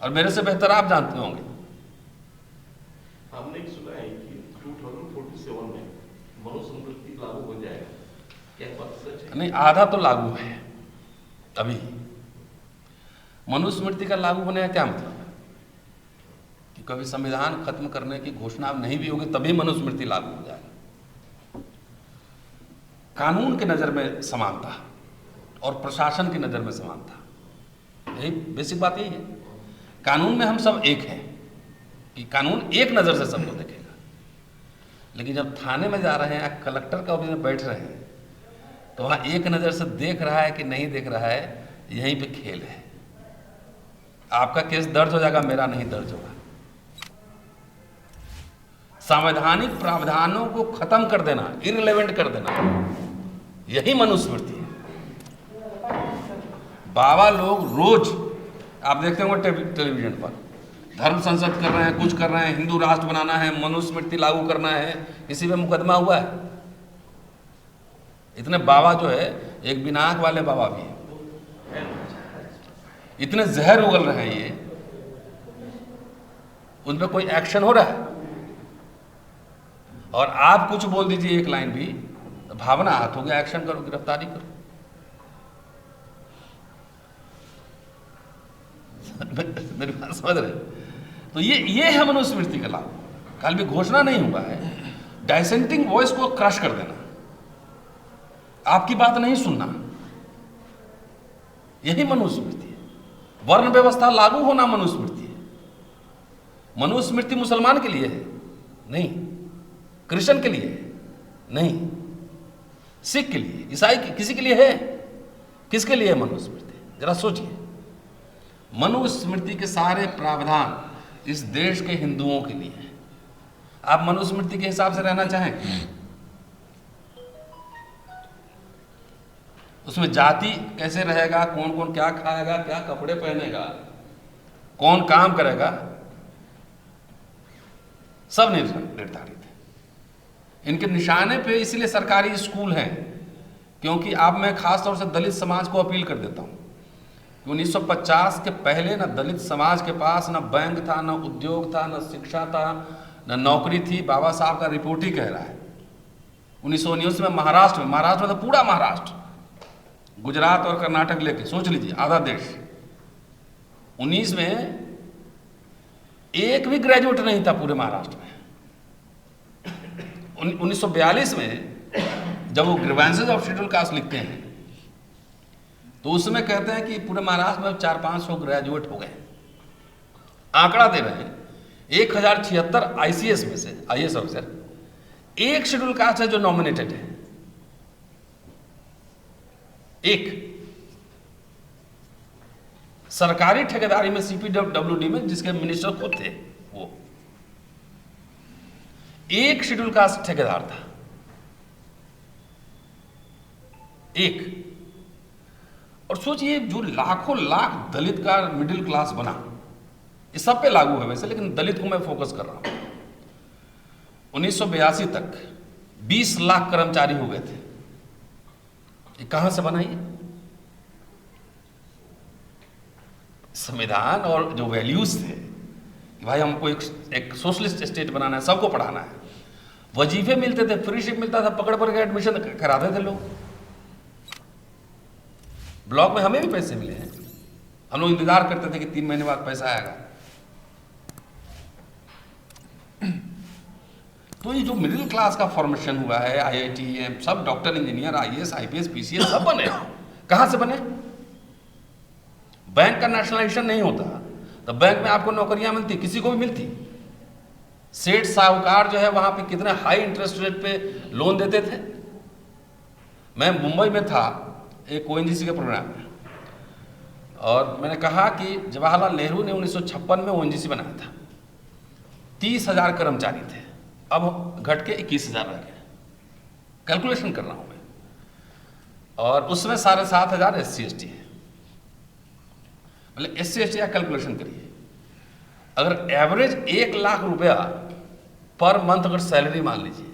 और मेरे से बेहतर आप जानते होंगे। हमने सुना है कि 2047 में मनुस्मृति लागू हो जाएगा, क्या बात सच है? नहीं, आधा तो लागू है अभी। मनुस्मृति का लागू होने का क्या मतलब? कि कभी संविधान खत्म करने की घोषणा नहीं भी होगी तभी मनुस्मृति लागू हो जाएगा। कानून की नजर में समानता और प्रशासन की नजर में समानता, यही बेसिक बात यही है। कानून में हम सब एक हैं कि कानून एक नजर से सबको देखेगा, लेकिन जब थाने में जा रहे हैं, कलेक्टर का ऑफिस में बैठ रहे हैं, तो वहां एक नजर से देख रहा है कि नहीं देख रहा है, यहीं पे खेल है। आपका केस दर्ज हो जाएगा, मेरा नहीं दर्ज होगा। संवैधानिक प्रावधानों को खत्म कर देना, इररिलेवेंट कर देना, यही मनुस्मृति है। बाबा लोग रोज आप देखते होंगे टेलीविजन पर, धर्म संसद कर रहे हैं, कुछ कर रहे हैं, हिंदू राष्ट्र बनाना है, मनुस्मृति लागू करना है, किसी पे मुकदमा हुआ है? इतने बाबा जो है, एक बिनाक वाले बाबा भी है, इतने जहर उगल रहे हैं ये, उन पर कोई एक्शन हो रहा है? और आप कुछ बोल दीजिए एक लाइन भी, तो भावना हाथ हो गया, एक्शन करो, गिरफ्तारी करो। मेरी बात समझ रहे? तो ये है मनुस्मृति का लाभ। कल भी घोषणा नहीं हुआ है, डाइसेंटिंग वॉइस को क्रश कर देना, आपकी बात नहीं सुनना, यही मनुस्मृति है। वर्ण व्यवस्था लागू होना मनुस्मृति है। मनुस्मृति मुसलमान के लिए है नहीं, क्रिश्चियन के लिए है नहीं, सिख के लिए, ईसाई के, किसी के लिए है? किसके लिए है मनुस्मृति? जरा सोचिए। मनुस्मृति के सारे प्रावधान इस देश के हिंदुओं के लिए है। आप मनुस्मृति के हिसाब से रहना चाहें, उसमें जाति कैसे रहेगा, कौन कौन क्या खाएगा, क्या कपड़े पहनेगा, कौन काम करेगा, सब निर्धारित है। इनके निशाने पे इसलिए सरकारी स्कूल हैं, क्योंकि अब मैं खास तौर से दलित समाज को अपील कर देता हूं कि 1950 के पहले ना दलित समाज के पास ना बैंक था, ना उद्योग था, ना शिक्षा था, ना नौकरी थी। बाबा साहब का रिपोर्ट ही कह रहा है। 1919 में महाराष्ट्र में तो पूरा महाराष्ट्र, गुजरात और कर्नाटक लेके सोच लीजिए, आधा देश। 19 में एक भी ग्रेजुएट नहीं था पूरे महाराष्ट्र में। 1942 में जब वो ग्रीवेंसेस ऑफ शेड्यूल कास्ट लिखते हैं, तो उसमें कहते हैं कि पूरे महाराष्ट्र में 400-500 ग्रेजुएट हो गए। आंकड़ा दे रहे हैं, 1076 आईसीएस में से, आईएएस ऑफिसर, एक शेड्यूल कास्ट है जो नॉमिनेटेड है, एक। सरकारी ठेकेदारी में सीपीडब्ल्यूडी में जिसके मिनिस्टर खुद थे, वो एक शेड्यूल कास्ट ठेकेदार था, एक। और सोचिए, जो लाखों लाख दलित का मिडिल क्लास बना, ये सब पे लागू है वैसे, लेकिन दलित को मैं फोकस कर रहा हूं। 1982 तक 20 लाख कर्मचारी हो गए थे। ये कहां से बना? ये संविधान और जो वैल्यूज थे कि भाई हमको एक सोशलिस्ट स्टेट बनाना है, सबको पढ़ाना है, वजीफे मिलते थे, फ्री शिप मिलता था, पकड़ पकड़ के एडमिशन कराते थे लोग। ब्लॉक में हमें भी पैसे मिले हैं, हम लोग इंतजार करते थे कि 3 महीने बाद पैसा आएगा। तो ये जो मिडिल क्लास का फॉर्मेशन हुआ है, IIT सब doctor, engineer, IAS, IPS, PCS सब बने। कहां से बने? बैंक का नेशनलाइजेशन नहीं होता तो बैंक में आपको नौकरियां मिलती, किसी को भी मिलती। सेठ साहूकार जो है वहां पे कितने हाई इंटरेस्ट रेट पे लोन देते थे। मैं मुंबई में था एक ONGC के प्रोग्राम में, और मैंने कहा कि जवाहरलाल नेहरू ने 1956 में ONGC बनाया था। 30,000 कर्मचारी थे, अब घट के 21,000 रह गए। कैलकुलेशन कर रहा हूं मैं, और उसमें 7,500 SC/ST है। मतलब SC/ST का कैलकुलेशन करिए, अगर एवरेज 1 लाख रुपया पर मंथ अगर सैलरी मान लीजिए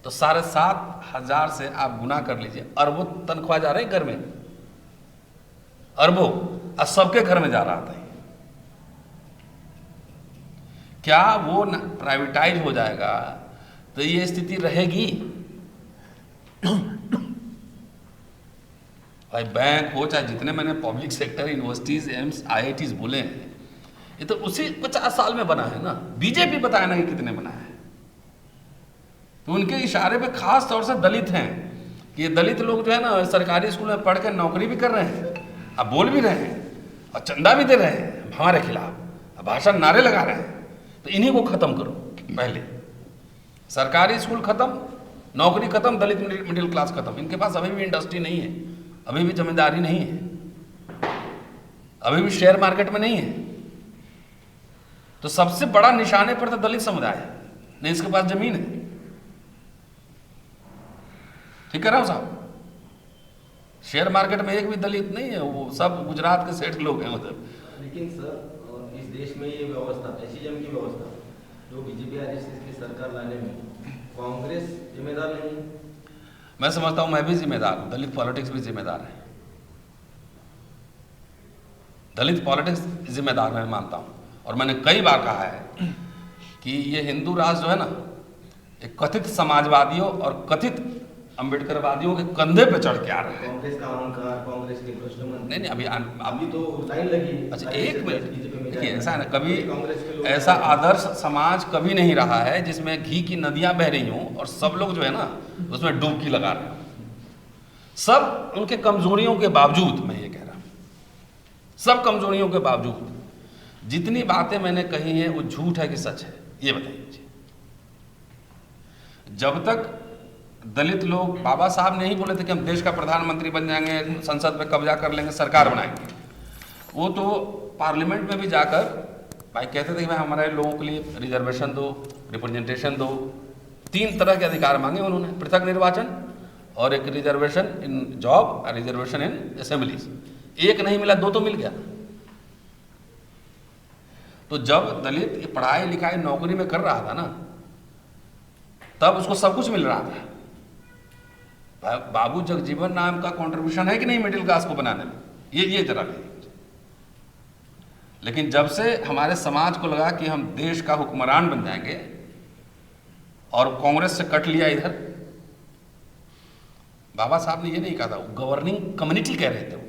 तो 7,500 से आप गुना कर लीजिए, अरबों तनख्वाह जा रहे हैं घर में, अरबों, और सबके घर में जा रहा था। क्या वो प्राइवेटाइज हो जाएगा तो ये स्थिति रहेगी? भाई बैंक हो चाहे जितने मैंने public sector, universities, AIIMS, IITs बोले हैं, ये तो उसी 50 साल में बना है ना। बीजेपी बताया ना कि कितने बना है। तो उनके इशारे पे खास तौर से दलित हैं कि ये दलित लोग जो है ना सरकारी स्कूल में पढ़ के नौकरी भी कर रहे हैं, अब बोल भी रहे हैं और चंदा भी दे रहे हैं हमारे खिलाफ, अब भाषण नारे लगा रहे हैं। तो इन्हीं को खत्म करो पहले। सरकारी स्कूल खत्म, नौकरी खत्म, दलित मिडिल क्लास खत्म। इनके पास अभी भी इंडस्ट्री नहीं है, अभी भी जमींदारी नहीं है, अभी भी शेयर मार्केट में नहीं है। तो सबसे बड़ा निशाने पर तो दलित समुदाय है, नहीं इसके पास जमीन है। ठीक कह रहा हूं साहब? शेयर मार्केट में एक भी दलित नहीं है, वो सब गुजरात के सेठ लोग हैं उधर। लेकिन सर इस देश में ये व्यवस्था, फैसिज्म की व्यवस्था जो BJP RSS की सरकार लाने में कांग्रेस जिम्मेदार नहीं है? मैं समझता हूं मैं भी जिम्मेदार हूं, दलित पॉलिटिक्स भी जिम्मेदार है। दलित पॉलिटिक्स जिम्मेदार मैं मानता हूं, और मैंने कई बार कहा है कि ये हिंदू राष्ट्र जो है ना, एक कथित समाजवादियों और कथित अम्बेडकरवादियों के कंधे पे चढ़ के आ रहा है। कांग्रेस का अहंकार, कांग्रेस के भ्रष्ट मंत्री। नहीं अभी तो लाइन लगी। अच्छा एक मिनट, बीजेपी में देखिए जाना। ऐसा है ना, कभी कांग्रेस के लोग ऐसा आदर्श समाज कभी नहीं रहा है जिसमें घी की नदियां बह रही हों और सब लोग जो है ना उसमें डुबकी लगा रहे हो। सब उनके कमजोरियों के बावजूद, मैं ये कह रहा हूं, सब कमजोरियों के बावजूद जितनी बातें मैंने कही हैं वो झूठ है कि सच है, ये बताइए मुझे। जब तक दलित लोग, बाबा साहब ने ही बोले थे कि हम देश का प्रधानमंत्री बन जाएंगे, संसद में कब्जा कर लेंगे, सरकार बनाएंगे। वो तो पार्लियामेंट में भी जाकर भाई कहते थे कि भाई हमारे लोगों के लिए रिजर्वेशन दो, रिप्रेजेंटेशन दो। 3 तरह के अधिकार मांगे उन्होंने, पृथक निर्वाचन और एक रिजर्वेशन इन जॉब और रिजर्वेशन इन असेंबलीज। एक नहीं मिला, 2 तो मिल गया। तो जब दलित पढ़ाई लिखाई नौकरी में कर रहा था ना, तब उसको सब कुछ मिल रहा था। बाबू जगजीवन राम का कंट्रीब्यूशन है कि नहीं मिडिल क्लास को बनाने में, ये जरा नहीं। लेकिन जब से हमारे समाज को लगा कि हम देश का हुक्मरान बन जाएंगे और कांग्रेस से कट लिया इधर, बाबा साहब ने ये नहीं कहा था, गवर्निंग कम्युनिटी कह रहे थे। वो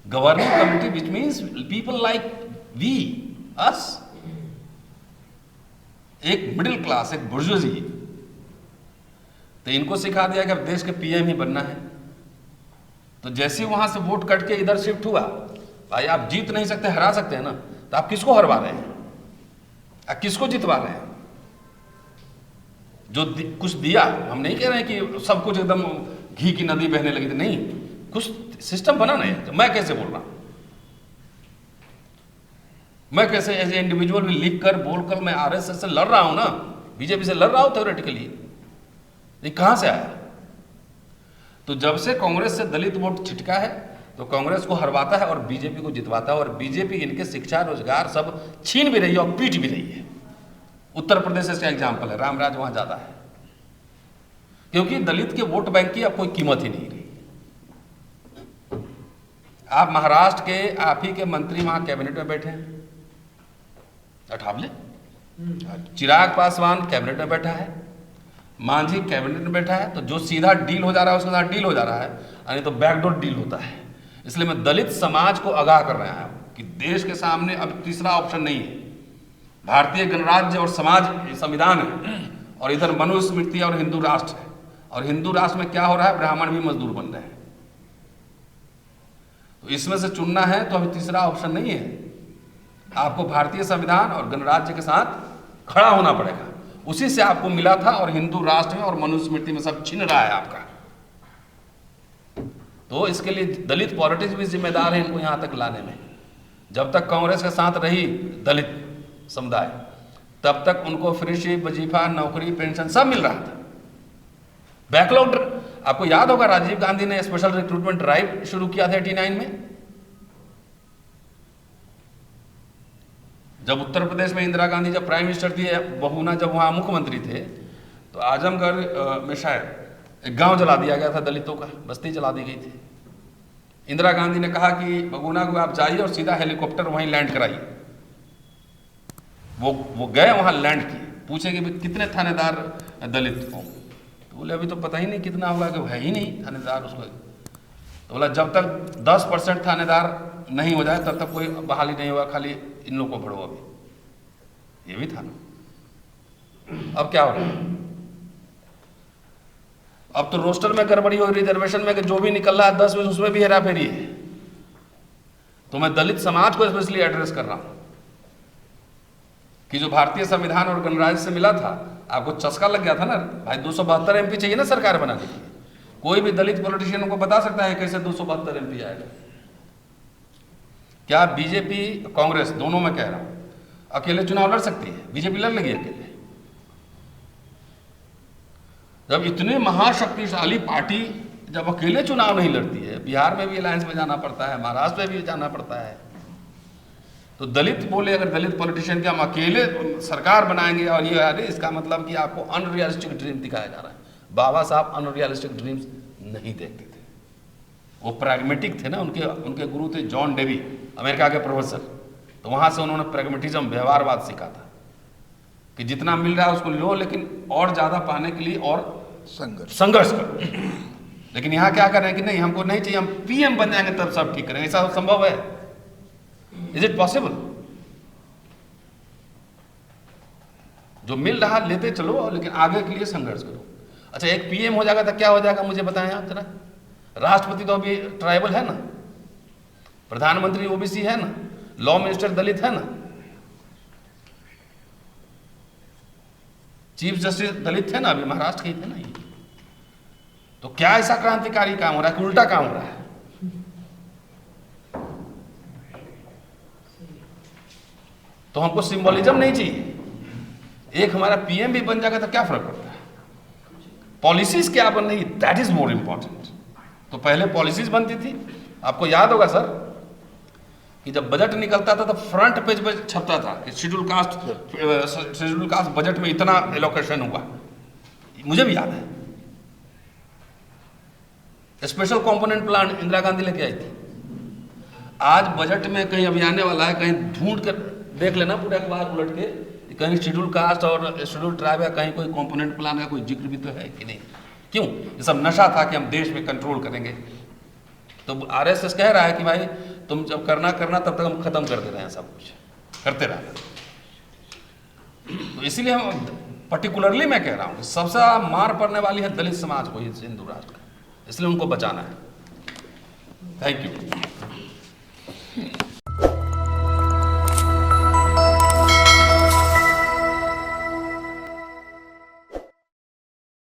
governing community which means people like we, us, एक मिडिल क्लास, एक बुर्जुआजी। तो इनको सिखा दिया कि अब देश के PM ही बनना है। तो जैसे ही वहां से वोट कट के इधर शिफ्ट हुआ, भाई आप जीत नहीं सकते, हरा सकते हैं ना, तो आप किसको हरवा रहे हैं, आप किसको जितवा रहे हैं? जो कुछ दिया, हम नहीं कह रहे हैं कि सब कुछ एकदम घी की नदी बहने लगी थी, नहीं, कुछ सिस्टम बना नहीं। तो मैं कैसे बोल रहा हूं, मैं कैसे एज ए इंडिविजुअल भी लिख कर बोलकर मैं RSS से लड़ रहा हूं ना, बीजेपी से लड़ रहा हूं थ्योरेटिकली। ये कहां से आया? तो जब से कांग्रेस से दलित वोट छिटका है तो कांग्रेस को हरवाता है और बीजेपी को जितवाता है, और बीजेपी इनके शिक्षा रोजगार सब छीन भी रही है और पीट भी रही है। उत्तर प्रदेश इसका एग्जाम्पल है, रामराज वहां ज्यादा है, क्योंकि दलित के वोट बैंक की अब कोई कीमत ही नहीं रही। आप महाराष्ट्र के आप ही के मंत्री वहां कैबिनेट में बैठे हैं, अठावले, चिराग पासवान कैबिनेट में बैठा है, मांझी कैबिनेट में बैठा है, तो जो सीधा डील हो जा रहा है उसके साथ डील हो जा रहा है, यानी तो बैकडोर डील होता है। इसलिए मैं दलित समाज को आगाह कर रहा हूँ कि देश के सामने अब तीसरा ऑप्शन नहीं है। भारतीय गणराज्य और समाज संविधान है, और इधर मनुस्मृति और हिंदू राष्ट्र है। और हिंदू राष्ट्र में क्या हो रहा है, ब्राह्मण भी मजदूर बन रहे हैं। तो इसमें से चुनना है तो अभी तीसरा ऑप्शन नहीं है। आपको भारतीय संविधान और गणराज्य के साथ खड़ा होना पड़ेगा। उसी से आपको मिला था, और हिंदू राष्ट्र में और मनुस्मृति में सब छिन रहा है आपका। तो इसके लिए दलित पॉलिटिक्स भी जिम्मेदार है इनको यहां तक लाने में। जब तक कांग्रेस के साथ रही दलित समुदाय, तब तक उनको फ्रीशिप, वजीफा, नौकरी, पेंशन सब मिल रहा था। बैकलॉग, आपको याद होगा राजीव गांधी ने स्पेशल रिक्रूटमेंट ड्राइव शुरू किया था 89 में। जब उत्तर प्रदेश में इंदिरा गांधी जब प्राइम मिनिस्टर थी, बहुगुना जब वहाँ मुख्यमंत्री थे, तो आजमगढ़ में शायद एक गांव जला दिया गया था दलितों का, बस्ती जला दी गई थी। इंदिरा गांधी ने कहा कि बहुगुना को आप जाइए और सीधा हेलीकॉप्टर वहीं लैंड कराइए। वो गए वहाँ लैंड किए, पूछे कि कितने थानेदार दलित हों, तो बोले अभी तो पता ही नहीं कितना होगा, कि है ही नहीं थानेदार उसको। तो बोला जब तक 10% थानेदार नहीं हो जाए तब तक कोई बहाली नहीं होगा, खाली इन लोगों को भरो। अभी ये भी था ना। अब क्या हो रहा है, अब तो रोस्टर में गड़बड़ी हो, रिजर्वेशन में जो भी निकल रहा है 10 में, उसमें भी हेरा फेरी है। तो मैं दलित समाज को स्पेशली एड्रेस कर रहा हूं कि जो भारतीय संविधान और गणराज्य से मिला था, आपको चस्का लग गया था ना भाई। 272 MP चाहिए ना सरकार बनाने के लिए। कोई भी दलित पॉलिटिशियन को बता सकता है कैसे 272 MP आएगा। क्या बीजेपी कांग्रेस दोनों में कह रहा हूं अकेले चुनाव लड़ सकती है? बीजेपी लड़ लेगी अकेले। जब इतने महाशक्तिशाली पार्टी जब अकेले चुनाव नहीं लड़ती है, बिहार में भी अलायंस में जाना पड़ता है, महाराष्ट्र में भी जाना पड़ता है, तो दलित बोले अगर दलित पॉलिटिशियन के हम अकेले सरकार बनाएंगे और ये अरे इसका मतलब कि आपको अनरियलिस्टिक ड्रीम दिखाया जा रहा है। बाबा साहब अनरियलिस्टिक ड्रीम्स नहीं देखते थे, वो प्रैग्मेटिक थे ना। उनके गुरु थे जॉन डेवी, अमेरिका के प्रोफेसर। तो वहां से उन्होंने प्रैग्मेटिज्म, व्यवहारवाद सीखा था कि जितना मिल रहा है उसको लो, लेकिन और ज्यादा पाने के लिए और संघर्ष करो। लेकिन यहाँ क्या कर रहे हैं कि नहीं, हमको नहीं चाहिए, हम PM बन जाएंगे तब सब ठीक करेंगे। ऐसा संभव है? Is it possible? जो मिल रहा लेते चलो, लेकिन आगे के लिए संघर्ष करो। अच्छा, एक PM हो जाएगा तो क्या हो जाएगा मुझे बताएं आप जरा। राष्ट्रपति तो अभी ट्राइबल है ना, प्रधानमंत्री OBC है ना, लॉ मिनिस्टर दलित है ना, चीफ जस्टिस दलित है ना, अभी महाराष्ट्र के ही थे ना ये। तो क्या ऐसा क्रांतिकारी काम हो रहा है कि उल्टा काम हो रहा है? तो हमको सिंबोलिज्म नहीं चाहिए। एक हमारा PM भी बन जाएगा तो क्या फर्क पड़ता है? पॉलिसीज क्या बन रही, दैट इज मोर इंपॉर्टेंट। तो पहले पॉलिसीज बनती थी, आपको याद होगा सर कि जब बजट निकलता था तो फ्रंट पेज पे छपता था कि शेड्यूल कास्ट बजट में इतना एलोकेशन हुआ। मुझे भी याद है। Special component plan Indira Gandhi लेके आई थी। आज बजट में कहीं अभी आने वाला है, कहीं ढूंढ कर देख लेना पूरा अखबार उलट के, कहीं शेड्यूल कास्ट और शेड्यूल ट्राइब या कहीं कोई कंपोनेंट प्लान का कोई जिक्र भी तो है कि नहीं? क्यों? ये सब नशा था कि हम देश में कंट्रोल करेंगे। तो RSS कह रहा है कि भाई तुम जब करना तब तक हम खत्म कर दे रहे हैं, सब कुछ करते रहना। तो इसीलिए हम पर्टिकुलरली मैं कह रहा हूँ कि सबसे मार पड़ने वाली है दलित समाज को हिंदू राष्ट्र का, इसलिए उनको बचाना है। Thank you.